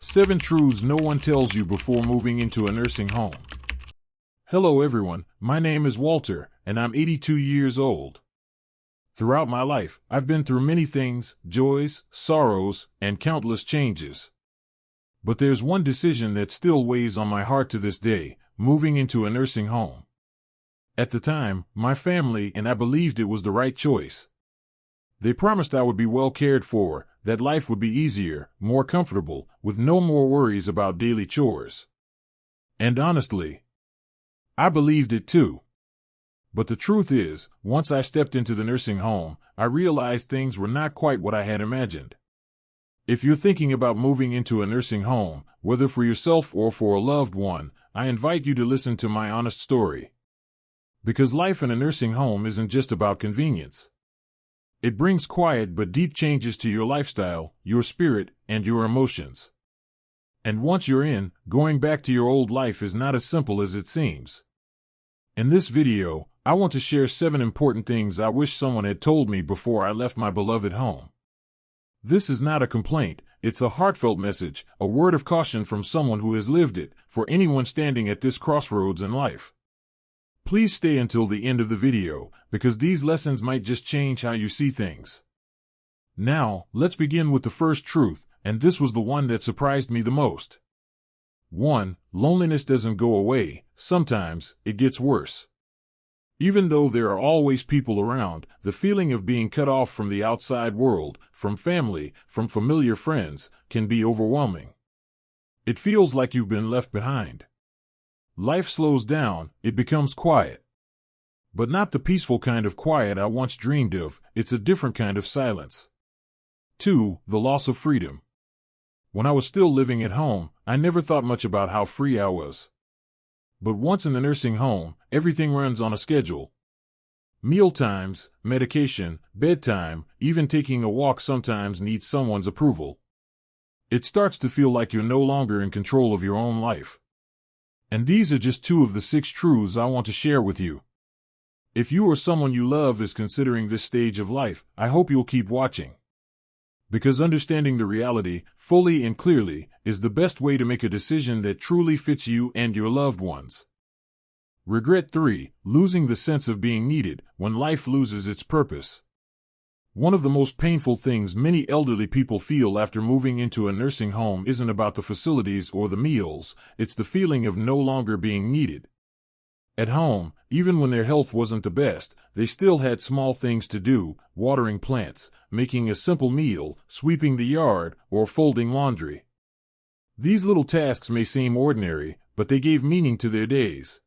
7 Truths No One Tells You Before Moving into a Nursing Home. Hello everyone, my name is Walter, and I'm 82 years old. Throughout my life, I've been through many things, joys, sorrows, and countless changes. But there's one decision that still weighs on my heart to this day: moving into a nursing home. At the time, my family and I believed it was the right choice. They promised I would be well cared for, that life would be easier, more comfortable, with no more worries about daily chores. And honestly, I believed it too. But the truth is, once I stepped into the nursing home, I realized things were not quite what I had imagined. If you're thinking about moving into a nursing home, whether for yourself or for a loved one, I invite you to listen to my honest story. Because life in a nursing home isn't just about convenience. It brings quiet but deep changes to your lifestyle, your spirit, and your emotions. And once you're in, going back to your old life is not as simple as it seems. In this video, I want to share 7 important things I wish someone had told me before I left my beloved home. This is not a complaint, it's a heartfelt message, a word of caution from someone who has lived it, for anyone standing at this crossroads in life. Please stay until the end of the video, because these lessons might just change how you see things. Now, let's begin with the first truth, and this was the one that surprised me the most. 1. Loneliness doesn't go away, sometimes it gets worse. Even though there are always people around, the feeling of being cut off from the outside world, from family, from familiar friends, can be overwhelming. It feels like you've been left behind. Life slows down, it becomes quiet. But not the peaceful kind of quiet I once dreamed of, it's a different kind of silence. 2. The loss of freedom. When I was still living at home, I never thought much about how free I was. But once in the nursing home, everything runs on a schedule. Meal times, medication, bedtime, even taking a walk sometimes needs someone's approval. It starts to feel like you're no longer in control of your own life. And these are just 2 of the 6 truths I want to share with you. If you or someone you love is considering this stage of life, I hope you'll keep watching. Because understanding the reality, fully and clearly, is the best way to make a decision that truly fits you and your loved ones. Regret 3. Losing the sense of being needed, when life loses its purpose. One of the most painful things many elderly people feel after moving into a nursing home isn't about the facilities or the meals, it's the feeling of no longer being needed. At home, even when their health wasn't the best, they still had small things to do: watering plants, making a simple meal, sweeping the yard, or folding laundry. These little tasks may seem ordinary, but they gave meaning to their days.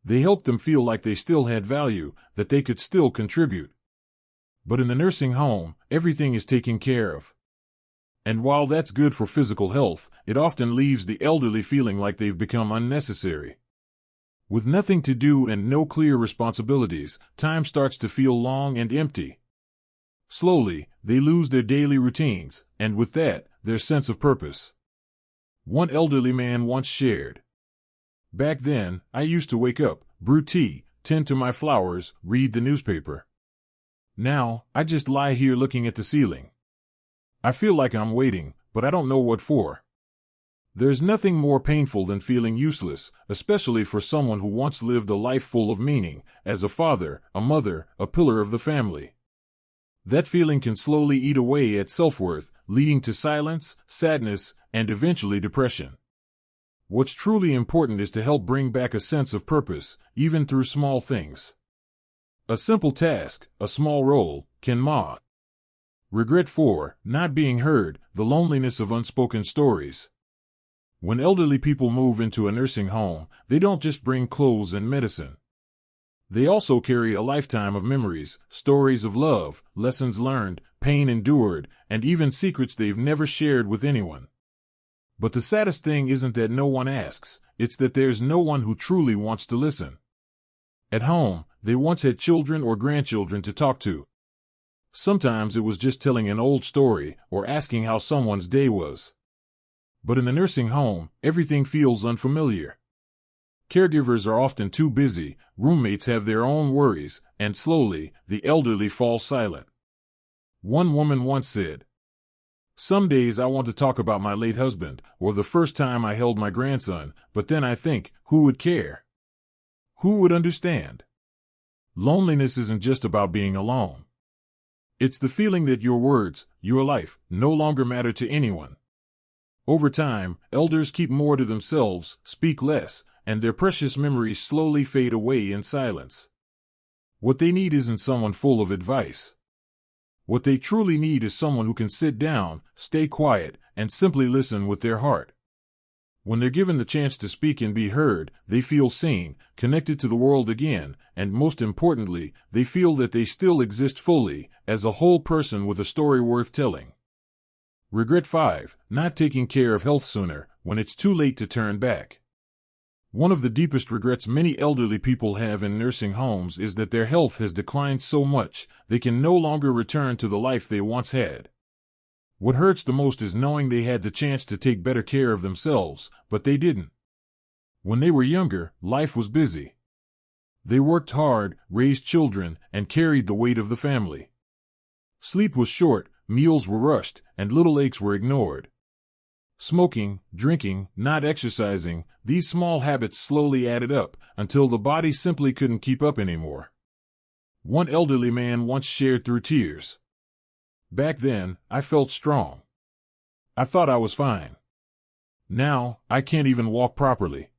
They helped them feel like they still had value, that they could still contribute. But in the nursing home, everything is taken care of. And while that's good for physical health, it often leaves the elderly feeling like they've become unnecessary. With nothing to do and no clear responsibilities, time starts to feel long and empty. Slowly, they lose their daily routines, and with that, their sense of purpose. One elderly man once shared, "Back then, I used to wake up, brew tea, tend to my flowers, read the newspaper. Now, I just lie here looking at the ceiling. I feel like I'm waiting, but I don't know what for." There's nothing more painful than feeling useless, especially for someone who once lived a life full of meaning, as a father, a mother, a pillar of the family. That feeling can slowly eat away at self-worth, leading to silence, sadness, and eventually depression. What's truly important is to help bring back a sense of purpose, even through small things. A simple task, a small role, can matter. Regret 4. Not being heard, the loneliness of unspoken stories. When elderly people move into a nursing home, they don't just bring clothes and medicine. They also carry a lifetime of memories, stories of love, lessons learned, pain endured, and even secrets they've never shared with anyone. But the saddest thing isn't that no one asks, it's that there's no one who truly wants to listen. At home, they once had children or grandchildren to talk to. Sometimes it was just telling an old story or asking how someone's day was. But in the nursing home, everything feels unfamiliar. Caregivers are often too busy, roommates have their own worries, and slowly, the elderly fall silent. One woman once said, Some days I want to talk about my late husband, or the first time I held my grandson, but then I think, who would care? Who would understand? Loneliness isn't just about being alone. It's the feeling that your words, your life, no longer matter to anyone. Over time, elders keep more to themselves, speak less, and their precious memories slowly fade away in silence. What they need isn't someone full of advice. What they truly need is someone who can sit down, stay quiet, and simply listen with their heart. When they're given the chance to speak and be heard, they feel seen, connected to the world again, and most importantly, they feel that they still exist fully, as a whole person with a story worth telling. Regret 5. Not taking care of health sooner, when it's too late to turn back. One of the deepest regrets many elderly people have in nursing homes is that their health has declined so much, they can no longer return to the life they once had. What hurts the most is knowing they had the chance to take better care of themselves, but they didn't. When they were younger, life was busy. They worked hard, raised children, and carried the weight of the family. Sleep was short, meals were rushed, and little aches were ignored. Smoking, drinking, not exercising, these small habits slowly added up, until the body simply couldn't keep up anymore. One elderly man once shared through tears. Back then, I felt strong. I thought I was fine. Now, I can't even walk properly.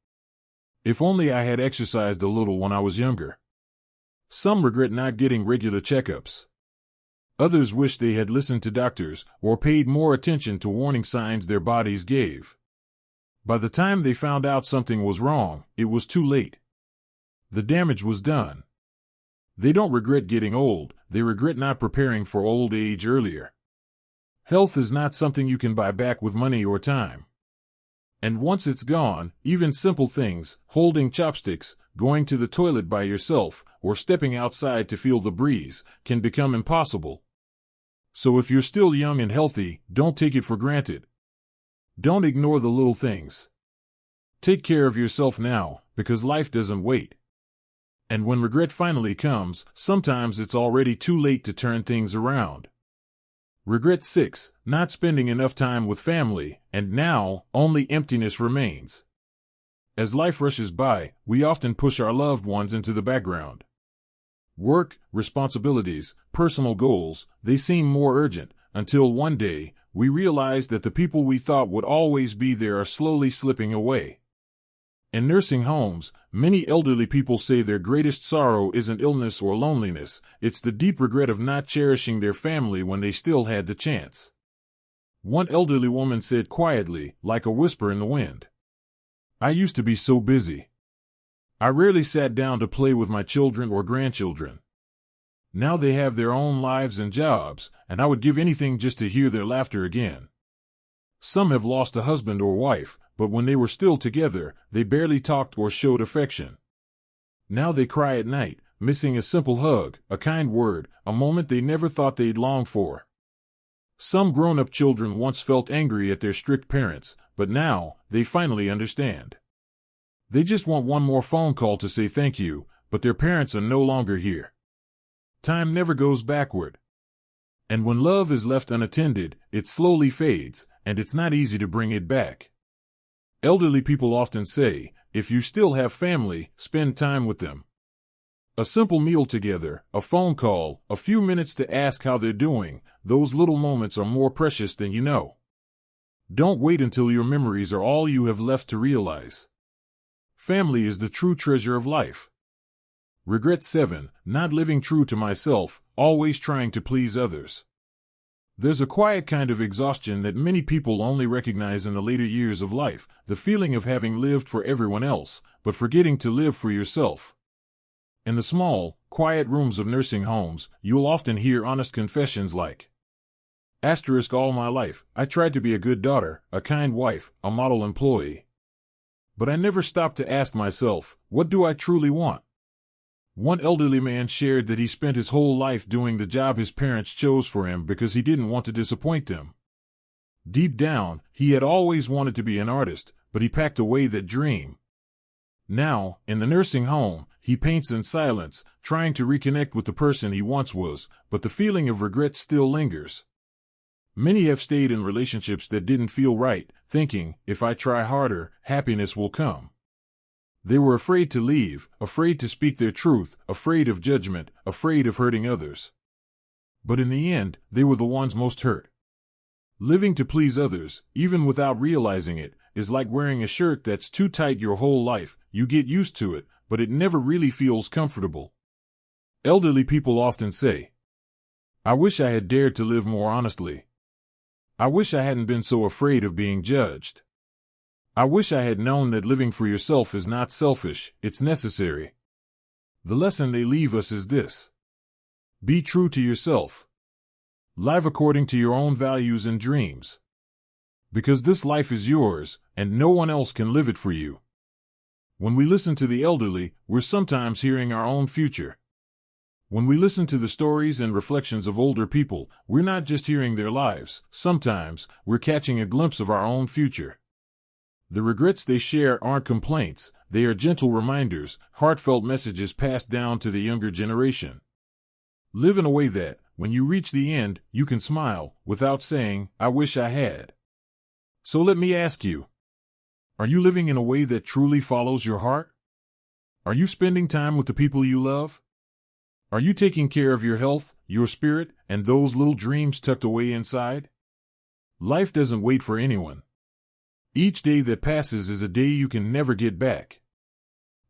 If only I had exercised a little when I was younger. Some regret not getting regular checkups. Others wish they had listened to doctors or paid more attention to warning signs their bodies gave. By the time they found out something was wrong, it was too late. The damage was done. They don't regret getting old, they regret not preparing for old age earlier. Health is not something you can buy back with money or time. And once it's gone, even simple things, holding chopsticks, going to the toilet by yourself, or stepping outside to feel the breeze, can become impossible. So if you're still young and healthy, don't take it for granted. Don't ignore the little things. Take care of yourself now, because life doesn't wait. And when regret finally comes, sometimes it's already too late to turn things around. Regret 6. Not spending enough time with family, and now, only emptiness remains. As life rushes by, we often push our loved ones into the background. Work, responsibilities, personal goals, they seem more urgent, until one day, we realize that the people we thought would always be there are slowly slipping away. In nursing homes, many elderly people say their greatest sorrow isn't illness or loneliness, it's the deep regret of not cherishing their family when they still had the chance. One elderly woman said quietly, like a whisper in the wind, "I used to be so busy. I rarely sat down to play with my children or grandchildren. Now they have their own lives and jobs, and I would give anything just to hear their laughter again." Some have lost a husband or wife, but when they were still together, they barely talked or showed affection. Now they cry at night, missing a simple hug, a kind word, a moment they never thought they'd long for. Some grown-up children once felt angry at their strict parents, but now, they finally understand. They just want one more phone call to say thank you, but their parents are no longer here. Time never goes backward. And when love is left unattended, it slowly fades, and it's not easy to bring it back. Elderly people often say, if you still have family, spend time with them. A simple meal together, a phone call, a few minutes to ask how they're doing, those little moments are more precious than you know. Don't wait until your memories are all you have left to realize. Family is the true treasure of life. Regret 7. Not living true to myself, always trying to please others. There's a quiet kind of exhaustion that many people only recognize in the later years of life, the feeling of having lived for everyone else, but forgetting to live for yourself. In the small, quiet rooms of nursing homes, you'll often hear honest confessions like, "All my life, I tried to be a good daughter, a kind wife, a model employee. But I never stopped to ask myself, what do I truly want?" One elderly man shared that he spent his whole life doing the job his parents chose for him because he didn't want to disappoint them. Deep down, he had always wanted to be an artist, but he packed away that dream. Now, in the nursing home, he paints in silence, trying to reconnect with the person he once was, but the feeling of regret still lingers. Many have stayed in relationships that didn't feel right, thinking, if I try harder, happiness will come. They were afraid to leave, afraid to speak their truth, afraid of judgment, afraid of hurting others. But in the end, they were the ones most hurt. Living to please others, even without realizing it, is like wearing a shirt that's too tight your whole life. You get used to it, but it never really feels comfortable. Elderly people often say, I wish I had dared to live more honestly. I wish I hadn't been so afraid of being judged. I wish I had known that living for yourself is not selfish, it's necessary. The lesson they leave us is this. Be true to yourself. Live according to your own values and dreams. Because this life is yours, and no one else can live it for you. When we listen to the elderly, we're sometimes hearing our own future. When we listen to the stories and reflections of older people, we're not just hearing their lives. Sometimes, we're catching a glimpse of our own future. The regrets they share aren't complaints, they are gentle reminders, heartfelt messages passed down to the younger generation. Live in a way that, when you reach the end, you can smile, without saying, I wish I had. So let me ask you, are you living in a way that truly follows your heart? Are you spending time with the people you love? Are you taking care of your health, your spirit, and those little dreams tucked away inside? Life doesn't wait for anyone. Each day that passes is a day you can never get back.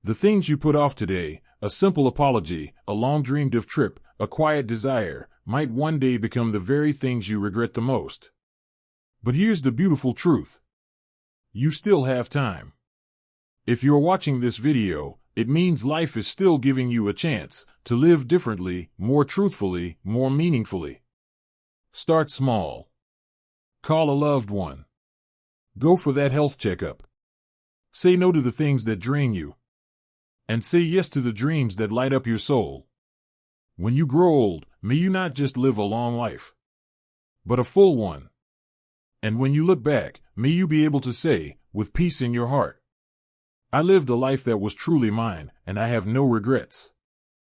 The things you put off today, a simple apology, a long-dreamed-of trip, a quiet desire, might one day become the very things you regret the most. But here's the beautiful truth. You still have time. If you're watching this video, it means life is still giving you a chance to live differently, more truthfully, more meaningfully. Start small. Call a loved one. Go for that health checkup. Say no to the things that drain you. And say yes to the dreams that light up your soul. When you grow old, may you not just live a long life, but a full one. And when you look back, may you be able to say, with peace in your heart, I lived a life that was truly mine, and I have no regrets.